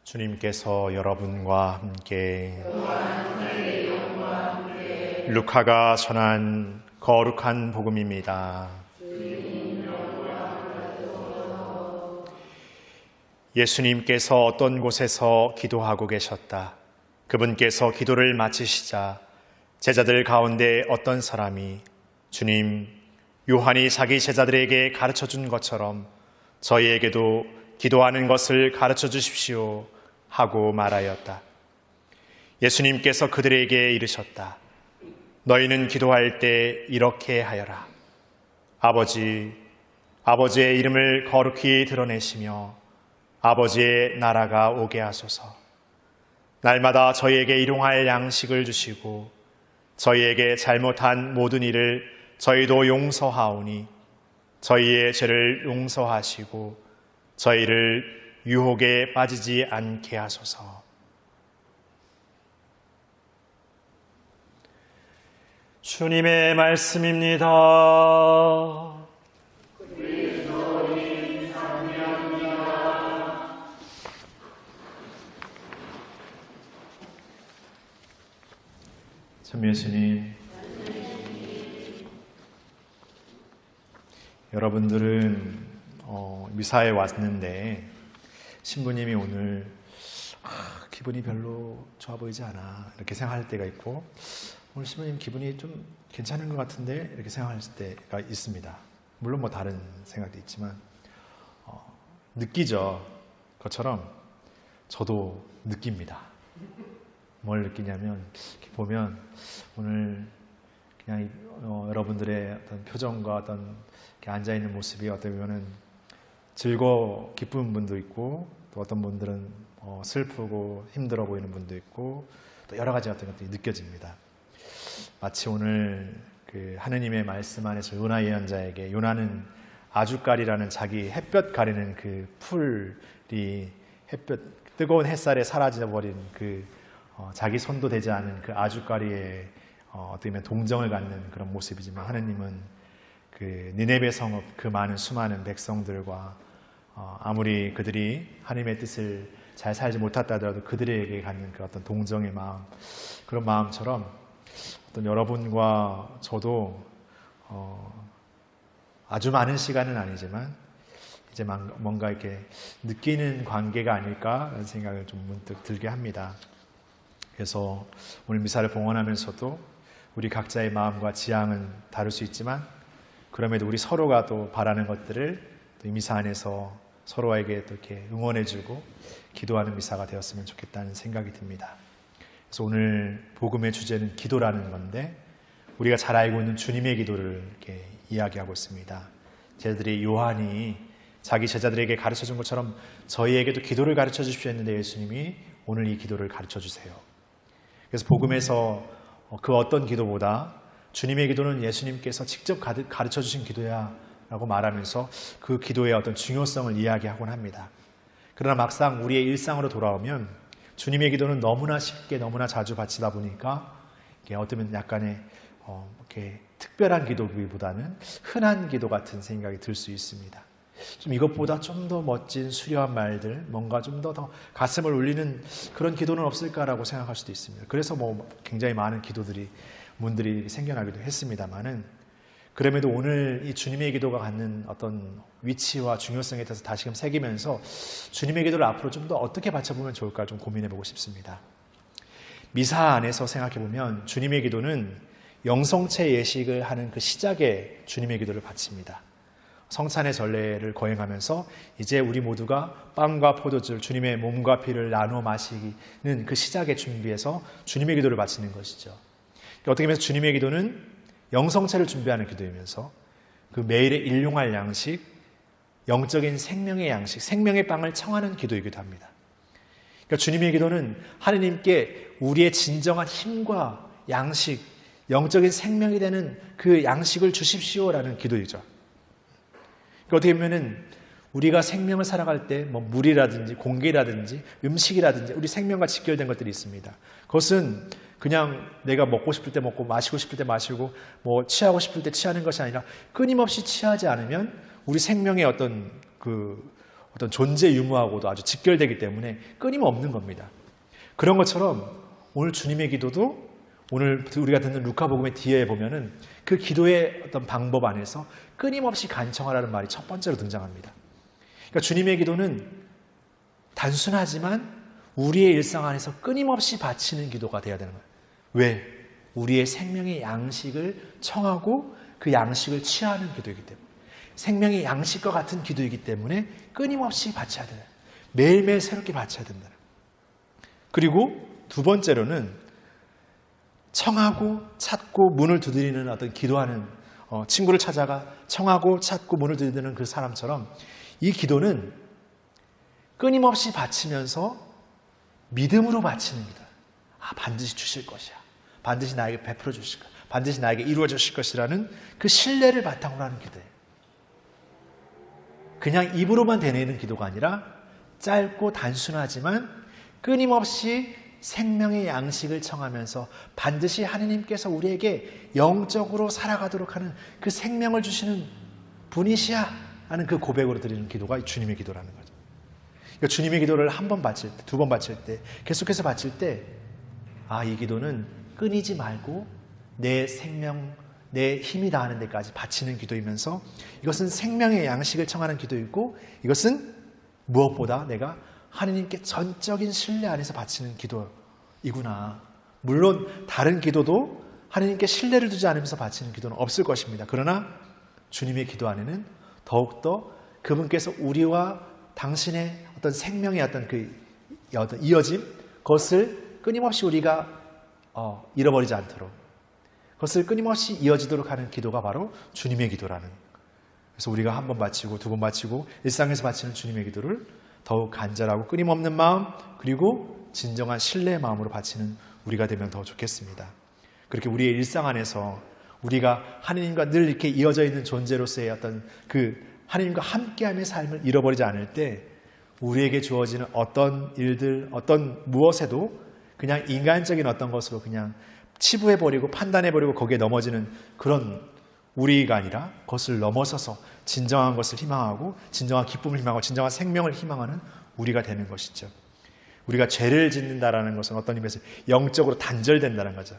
주님께서 여러분과 함께 루카가 전한 거룩한 복음입니다. 예수님께서 어떤 곳에서 기도하고 계셨다. 그분께서 기도를 마치시자 제자들 가운데 어떤 사람이 주님, 요한이 자기 제자들에게 가르쳐준 것처럼 저희에게도 기도하는 것을 가르쳐 주십시오 하고 말하였다. 예수님께서 그들에게 이르셨다. 너희는 기도할 때 이렇게 하여라. 아버지의 이름을 거룩히 드러내시며 아버지의 나라가 오게 하소서. 날마다 저희에게 일용할 양식을 주시고 저희에게 잘못한 모든 일을 저희도 용서하오니 저희의 죄를 용서하시고 저희를 유혹에 빠지지 않게 하소서. 주님의 말씀입니다. 참 예수님, 여러분들은 미사에 왔는데 신부님이 오늘 기분이 별로 좋아 보이지 않아 이렇게 생각할 때가 있고, 오늘 신부님 기분이 좀 괜찮은 것 같은데 이렇게 생각할 때가 있습니다. 물론 뭐 다른 생각도 있지만 느끼죠. 그것처럼 저도 느낍니다. 뭘 느끼냐면 이렇게 보면 오늘 그냥 여러분들의 어떤 표정과 어떤 이렇게 앉아있는 모습이 어떻게 보면은 기쁜 분도 있고, 또 어떤 분들은 슬프고 힘들어 보이는 분도 있고, 또 여러 가지 어떤 것들이 느껴집니다. 마치 오늘 그 하느님의 말씀 안에서 요나 예언자에게, 요나는 아주깔이라는 자기 햇볕 가리는 그 풀이 뜨거운 햇살에 사라져버린 그 자기 손도 되지 않은 그 아주까리에 어떻게 보면 동정을 갖는 그런 모습이지만, 하느님은 그 니네베 성읍 그 수많은 백성들과 아무리 그들이 하나님의 뜻을 잘 살지 못했다 하더라도 그들에게 갖는 그 어떤 동정의 마음, 그런 마음처럼 어떤 여러분과 저도 아주 많은 시간은 아니지만 이제 뭔가 이렇게 느끼는 관계가 아닐까라는 생각을 좀 문득 들게 합니다. 그래서 오늘 미사를 봉헌하면서도 우리 각자의 마음과 지향은 다를 수 있지만, 그럼에도 우리 서로가 또 바라는 것들을 또 이 미사 안에서 서로에게 또 이렇게 응원해주고 기도하는 미사가 되었으면 좋겠다는 생각이 듭니다. 그래서 오늘 복음의 주제는 기도라는 건데, 우리가 잘 알고 있는 주님의 기도를 이렇게 이야기하고 있습니다. 제자들이 요한이 자기 제자들에게 가르쳐준 것처럼 저희에게도 기도를 가르쳐 주십시오 했는데, 예수님이 오늘 이 기도를 가르쳐 주세요. 그래서 복음에서 그 어떤 기도보다 주님의 기도는 예수님께서 직접 가르쳐 주신 기도야 라고 말하면서 그 기도의 어떤 중요성을 이야기하곤 합니다. 그러나 막상 우리의 일상으로 돌아오면 주님의 기도는 너무나 쉽게 너무나 자주 바치다 보니까 이게 어쩌면 약간의 이렇게 특별한 기도보다는 흔한 기도 같은 생각이 들 수 있습니다. 좀 이것보다 좀 더 멋진 수려한 말들, 뭔가 좀 더 가슴을 울리는 그런 기도는 없을까라고 생각할 수도 있습니다. 그래서 굉장히 많은 문들이 생겨나기도 했습니다만은, 그럼에도 오늘 이 주님의 기도가 갖는 어떤 위치와 중요성에 대해서 다시금 새기면서 주님의 기도를 앞으로 좀 더 어떻게 바쳐보면 좋을까 좀 고민해보고 싶습니다. 미사 안에서 생각해보면 주님의 기도는 영성체 예식을 하는 그 시작에 주님의 기도를 바칩니다. 성찬의 전례를 거행하면서 이제 우리 모두가 빵과 포도주, 주님의 몸과 피를 나누어 마시는 그 시작에 준비해서 주님의 기도를 바치는 것이죠. 어떻게 보면 주님의 기도는 영성체를 준비하는 기도이면서 그 매일의 일용할 양식, 영적인 생명의 양식, 생명의 빵을 청하는 기도이기도 합니다. 그러니까 주님의 기도는 하느님께 우리의 진정한 힘과 양식, 영적인 생명이 되는 그 양식을 주십시오라는 기도이죠. 그러니까 어떻게 보면은 우리가 생명을 살아갈 때 물이라든지 공기라든지 음식이라든지 우리 생명과 직결된 것들이 있습니다. 그것은 그냥 내가 먹고 싶을 때 먹고 마시고 싶을 때 마시고 취하고 싶을 때 취하는 것이 아니라 끊임없이 취하지 않으면 우리 생명의 어떤 어떤 존재 유무하고도 아주 직결되기 때문에 끊임없는 겁니다. 그런 것처럼 오늘 주님의 기도도 오늘 우리가 듣는 루카복음의 뒤에 보면은 그 기도의 어떤 방법 안에서 끊임없이 간청하라는 말이 첫 번째로 등장합니다. 그러니까 주님의 기도는 단순하지만 우리의 일상 안에서 끊임없이 바치는 기도가 되어야 되는 거예요. 왜? 우리의 생명의 양식을 청하고 그 양식을 취하는 기도이기 때문에, 생명의 양식과 같은 기도이기 때문에 끊임없이 바쳐야 된다. 매일매일 새롭게 바쳐야 된다. 그리고 두 번째로는 청하고 찾고 문을 두드리는 어떤 기도하는 친구를 찾아가 청하고 찾고 문을 두드리는 그 사람처럼 이 기도는 끊임없이 바치면서 믿음으로 바치는 기도. 반드시 주실 것이야. 반드시 나에게 베풀어 주실 것. 반드시 나에게 이루어 주실 것이라는 그 신뢰를 바탕으로 하는 기도예요. 그냥 입으로만 되뇌는 기도가 아니라 짧고 단순하지만 끊임없이 생명의 양식을 청하면서 반드시 하느님께서 우리에게 영적으로 살아가도록 하는 그 생명을 주시는 분이시야 하는 그 고백으로 드리는 기도가 주님의 기도라는 거죠. 그러니까 주님의 기도를 한 번 바칠 때, 두 번 바칠 때, 계속해서 바칠 때 이 기도는 끊이지 말고 내 생명, 내 힘이 다하는 데까지 바치는 기도이면서 이것은 생명의 양식을 청하는 기도이고 이것은 무엇보다 내가 하느님께 전적인 신뢰 안에서 바치는 기도이구나. 물론 다른 기도도 하느님께 신뢰를 두지 않으면서 바치는 기도는 없을 것입니다. 그러나 주님의 기도 안에는 더욱더 그분께서 우리와 당신의 어떤 생명의 어떤 어떤 이어짐, 그것을 끊임없이 우리가 잃어버리지 않도록, 그것을 끊임없이 이어지도록 하는 기도가 바로 주님의 기도라는. 그래서 우리가 한 번 바치고 두 번 바치고 일상에서 바치는 주님의 기도를 더욱 간절하고 끊임없는 마음, 그리고 진정한 신뢰의 마음으로 바치는 우리가 되면 더 좋겠습니다. 그렇게 우리의 일상 안에서 우리가 하느님과 늘 이렇게 이어져 있는 존재로서의 어떤 그 하느님과 함께함의 삶을 잃어버리지 않을 때 우리에게 주어지는 어떤 일들, 어떤 무엇에도 그냥 인간적인 어떤 것으로 그냥 치부해버리고 판단해버리고 거기에 넘어지는 그런 우리가 아니라 그것을 넘어서서 진정한 것을 희망하고 진정한 기쁨을 희망하고 진정한 생명을 희망하는 우리가 되는 것이죠. 우리가 죄를 짓는다라는 것은 어떤 의미에서 영적으로 단절된다는 거죠.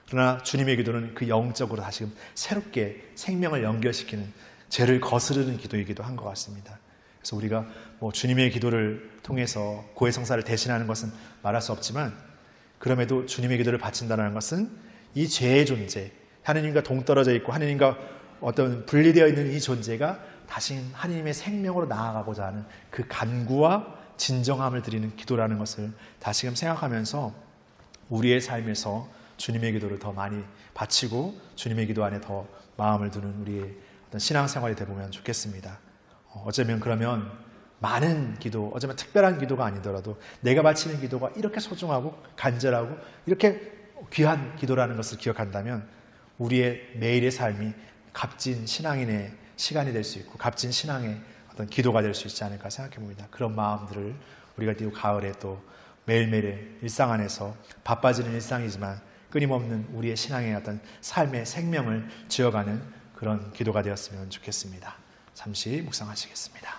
그러나 주님의 기도는 그 영적으로 다시금 새롭게 생명을 연결시키는, 죄를 거스르는 기도이기도 한 것 같습니다. 그래서 우리가 주님의 기도를 통해서 고해성사를 대신하는 것은 말할 수 없지만, 그럼에도 주님의 기도를 바친다는 것은 이 죄의 존재, 하느님과 동떨어져 있고 하느님과 어떤 분리되어 있는 이 존재가 다시 하느님의 생명으로 나아가고자 하는 그 간구와 진정함을 드리는 기도라는 것을 다시금 생각하면서 우리의 삶에서 주님의 기도를 더 많이 바치고 주님의 기도 안에 더 마음을 두는 우리의 어떤 신앙생활이 되보면 좋겠습니다. 어쩌면 그러면 많은 기도, 어쩌면 특별한 기도가 아니더라도 내가 바치는 기도가 이렇게 소중하고 간절하고 이렇게 귀한 기도라는 것을 기억한다면 우리의 매일의 삶이 값진 신앙인의 시간이 될 수 있고 값진 신앙의 어떤 기도가 될 수 있지 않을까 생각해 봅니다. 그런 마음들을 우리가 또 가을에 또 매일매일의 일상 안에서 바빠지는 일상이지만 끊임없는 우리의 신앙의 어떤 삶의 생명을 지어가는 그런 기도가 되었으면 좋겠습니다. 잠시 묵상하시겠습니다.